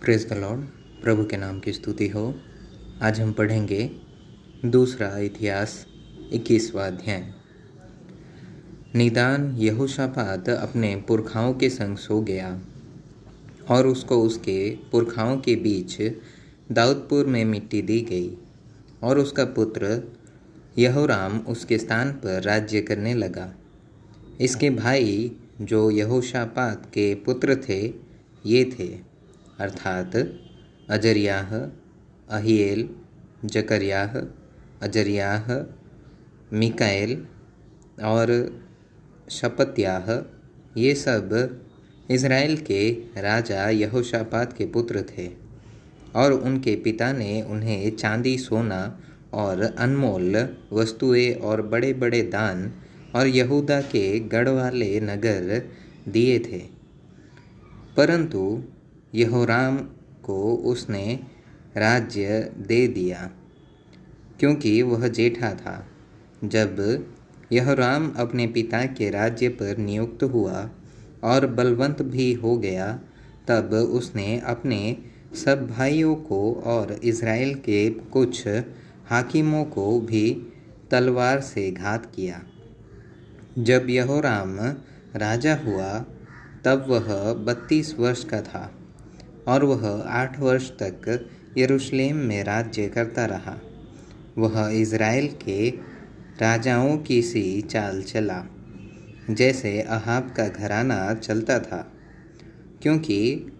Praise the Lord. प्रभु के नाम की स्तुति हो। आज हम पढ़ेंगे दूसरा इतिहास 21वां अध्याय। निदान यहोशापात अपने पुरखाओं के संग सो गया और उसको उसके पुरखाओं के बीच दाऊदपुर में मिट्टी दी गई और उसका पुत्र यहोराम उसके स्थान पर राज्य करने लगा। इसके भाई जो यहोशापात के पुत्र थे ये थे, अर्थात अजर्याह, अहिएल, जकर्याह, अजर्याह, मिकाएल और शपत्याह। ये सब इज़राइल के राजा यहोशापात के पुत्र थे और उनके पिता ने उन्हें चांदी, सोना और अनमोल वस्तुएं और बड़े बड़े दान और यहूदा के गढ़ वाले नगर दिए थे। परंतु यहोराम को उसने राज्य दे दिया क्योंकि वह जेठा था। जब यहोराम अपने पिता के राज्य पर नियुक्त हुआ और बलवंत भी हो गया, तब उसने अपने सब भाइयों को और इज़राइल के कुछ हाकिमों को भी तलवार से घात किया। जब यहोराम राजा हुआ तब वह 32 वर्ष का था और वह 8 वर्ष तक यरूशलेम में राज्य करता रहा। वह इज़राइल के राजाओं की सी चाल चला जैसे अहाब का घराना चलता था, क्योंकि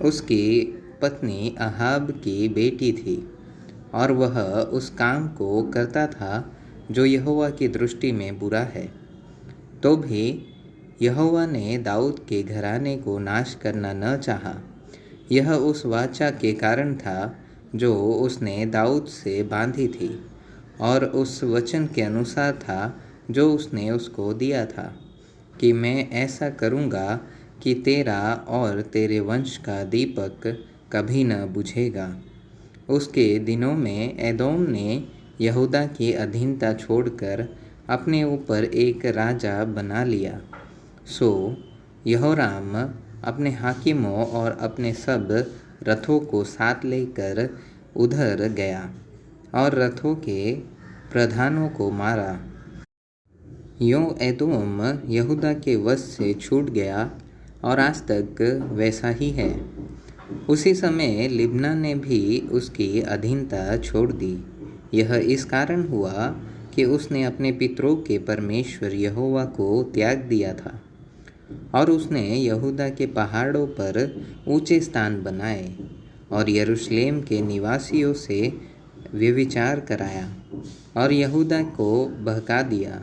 उसकी पत्नी अहाब की बेटी थी और वह उस काम को करता था जो यहोवा की दृष्टि में बुरा है। तो भी यहोवा ने दाऊद के घराने को नाश करना न चाहा। यह उस वाचा के कारण था जो उसने दाऊद से बांधी थी और उस वचन के अनुसार था जो उसने उसको दिया था कि मैं ऐसा करूँगा कि तेरा और तेरे वंश का दीपक कभी न बुझेगा। उसके दिनों में एदोम ने यहूदा की अधीनता छोड़कर अपने ऊपर एक राजा बना लिया। सो यहोराम अपने हाकिमों और अपने सब रथों को साथ लेकर उधर गया और रथों के प्रधानों को मारा। यूँ एदोम यहूदा के वश से छूट गया और आज तक वैसा ही है। उसी समय लिब्ना ने भी उसकी अधीनता छोड़ दी। यह इस कारण हुआ कि उसने अपने पितरों के परमेश्वर यहोवा को त्याग दिया था और उसने यहूदा के पहाड़ों पर ऊंचे स्थान बनाए और यरूशलेम के निवासियों से व्यभिचार कराया और यहूदा को बहका दिया।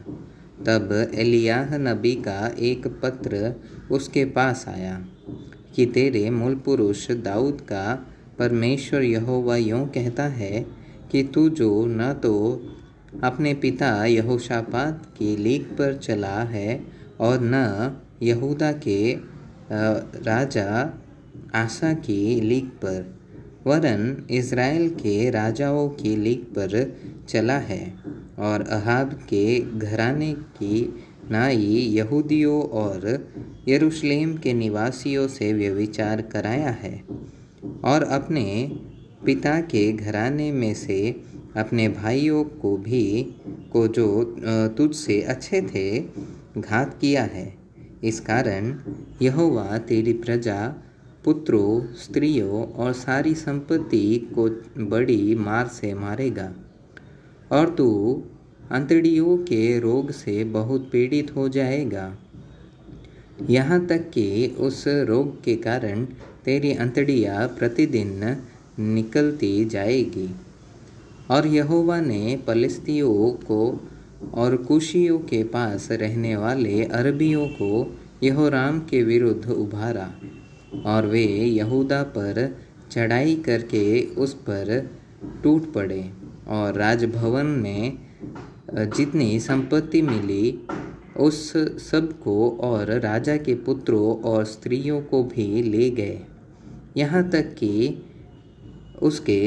तब एलियाह नबी का एक पत्र उसके पास आया कि तेरे मूल पुरुष दाऊद का परमेश्वर यहोवा यूँ कहता है कि तू जो न तो अपने पिता यहोशापात की लीक पर चला है और न यहूदा के राजा आसा की लीक पर, वरन इज़राइल के राजाओं की लीक पर चला है और अहाब के घराने की नाई यहूदियों और यरूशलेम के निवासियों से व्यभिचार कराया है और अपने पिता के घराने में से अपने भाइयों को जो तुझसे अच्छे थे घात किया है। इस कारण यहोवा तेरी प्रजा, पुत्रों, स्त्रियों और सारी संपत्ति को बड़ी मार से मारेगा और तू अंतड़ियों के रोग से बहुत पीड़ित हो जाएगा, यहाँ तक कि उस रोग के कारण तेरी अंतड़ियाँ प्रतिदिन निकलती जाएगी। और यहोवा ने पलिश्तियों को और कुशियों के पास रहने वाले अरबियों को यहोराम के विरुद्ध उभारा और वे यहूदा पर चढ़ाई करके उस पर टूट पड़े और राजभवन में जितनी संपत्ति मिली उस सब को और राजा के पुत्रों और स्त्रियों को भी ले गए, यहाँ तक कि उसके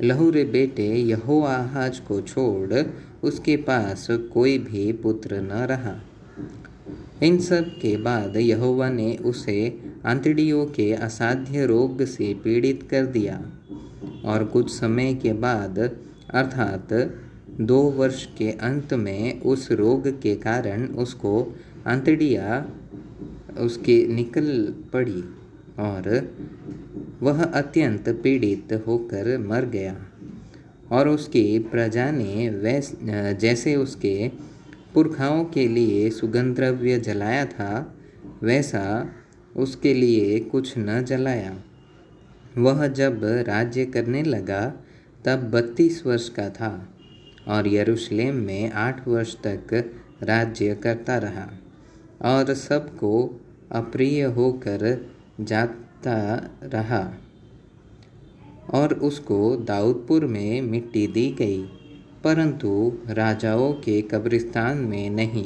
लहुरे बेटे यहोआहाज को छोड़ उसके पास कोई भी पुत्र न रहा। इन सब के बाद यहोवा ने उसे आंतड़ियों के असाध्य रोग से पीड़ित कर दिया और कुछ समय के बाद अर्थात 2 वर्ष के अंत में उस रोग के कारण उसको आंतड़ियाँ उसकी निकल पड़ी और वह अत्यंत पीड़ित होकर मर गया। और उसकी प्रजा ने जैसे उसके पुरखाओं के लिए सुगंध द्रव्य जलाया था वैसा उसके लिए कुछ न जलाया। वह जब राज्य करने लगा तब 32 वर्ष का था और यरूशलेम में 8 वर्ष तक राज्य करता रहा और सबको अप्रिय होकर जाता रहा। और उसको दाऊदपुर में मिट्टी दी गई, परंतु राजाओं के कब्रिस्तान में नहीं।